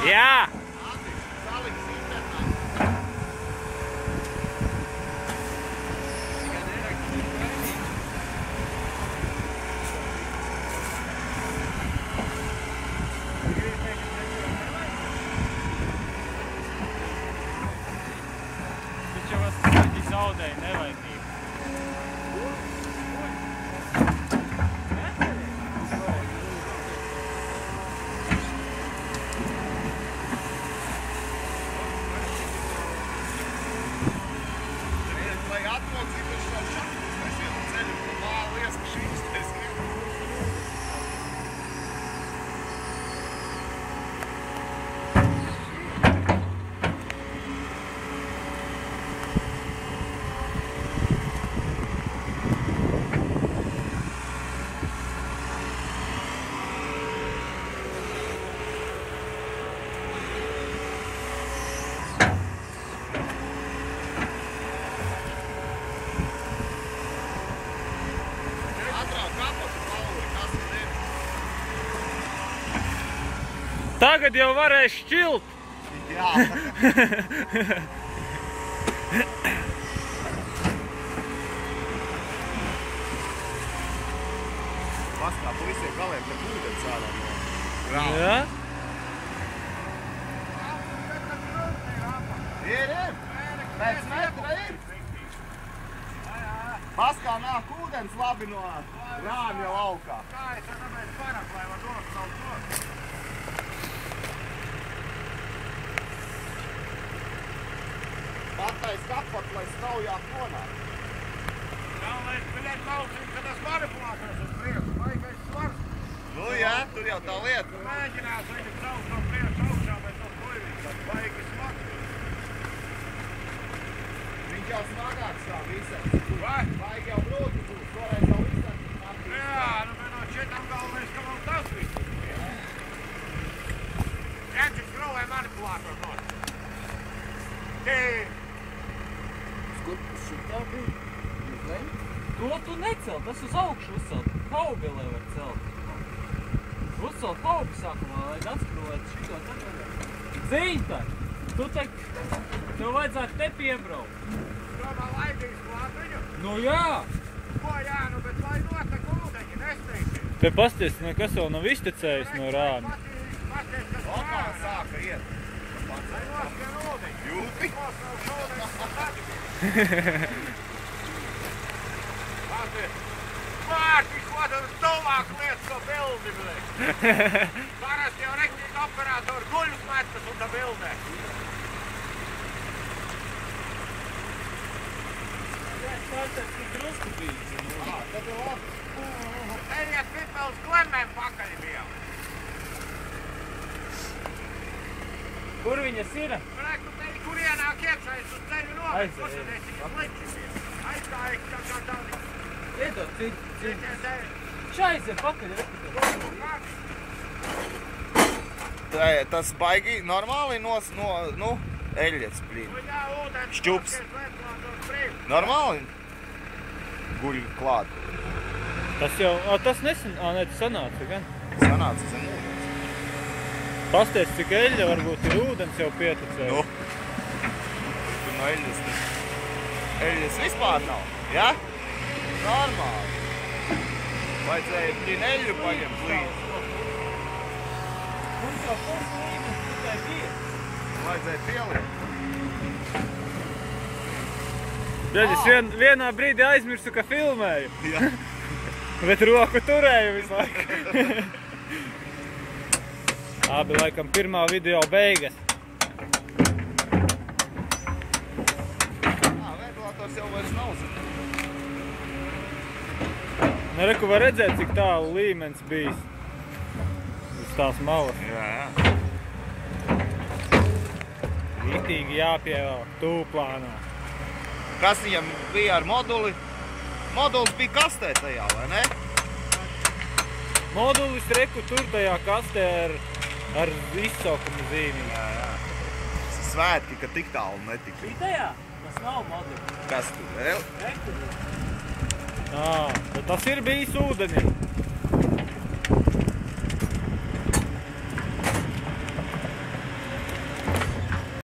Jā! Viņš jau zaudēja nevainību. Tagad jau varēs šķilt. Jā. Paskā, puisiem galiem te ūdens ārā no grāma. Jā? Ir. Pēc metra ir. Paskā nāk ūdens labi no grāmja laukā. Kā es tāpēc vairāk, lai var dot savu dot? Patais kapot, lai straujāk nonāk. Nav, lai es biļēt klausīju, ka tas manipulators uz priekšu, baigais svars. Nu jā, tur jau tā lieta. Mēģinās viņu braukt no priekšu augšā, bet tas koivīgs, tas baigi smags. Viņš jau smagāks tā visam. Vai? Baigi jau grūti būs, toreiz jau visam. Jā, nu bet no šitām galvenais, ka vēl tas viss. Redz, viņš grūvē manipulators no. Šitā bija. To tu necel, tas uz augšu uzcelt. Haubelē var celt. Uzcelt haubi sākumā, lai atskrūvēt šito tagad. Zīņta, tu tev vajadzētu te piebraukt. Domā laidīs klāt viņu? Nu jā! Ko jā, nu bet lai notek ūdeņi, nesteigties. Te pasties, nekas vēl nav iztecējis no rāna. Pasties, kas Lokā sāka iet. lai noskan ūdeņi. Jūpi. Noskan ūdeņi, kas atgādīgi. Mārķis, ko tad tuvāk lietas to bildi, blēk. Parasti jau rektīga operātori guļus metas un tā bildē. Pārtais, ka drusku bija. Tad ir labi. Ejiet pipels glemēm pakaļ bijām. Kur viņas ir? Reku tevi, kur ienāk iekšā, es uz ceļu novēc, Aiziet. pasadies, cik sliči bija. Aizstāja, tā kā tādi. Iedod, cik. Cities tevi. Šaiziet pakaļ, Tas baigi normāli no eļļas plīn. Nu jā, ūdens. Šķups. Pasties, lietuvāt uz priekšu. Normāli guļ klāt. Tas jau, tas nesen, ne, tas sanāca gan. Sanāca zem ūdens. Pasties, cik eļļa varbūt ir ūdens jau pieticēja. Nu. Tur no eļļas. Eļļas vispār nav, ja? Normāli. Vajadzēja plīn eļļu paņemt līdzi. Mums jau pēc līmenis tikai bija. Vajadzēja pielikt. Tad es vienā brīdī aizmirsu, ka filmēju. Jā. Bet roku turēju visu laiku. Abi laikam pirmā video beigas. Ventilators jau vairs nav zem. Nu, reku var redzēt, cik tālu līmenis bijis. Uz tās malas. Jā. Rītīgi jāpievelk tūplānā. Kas viņam bija ar moduli? Modulis bija kastē tajā, vai ne? Modulis reku tur tajā kastē ar izsaukumu zīmīm. Jā. Svētki, ka tik tālu netika. Tajā? Tas nav modulis. Kas tur? Bet tas ir bijis ūdenim.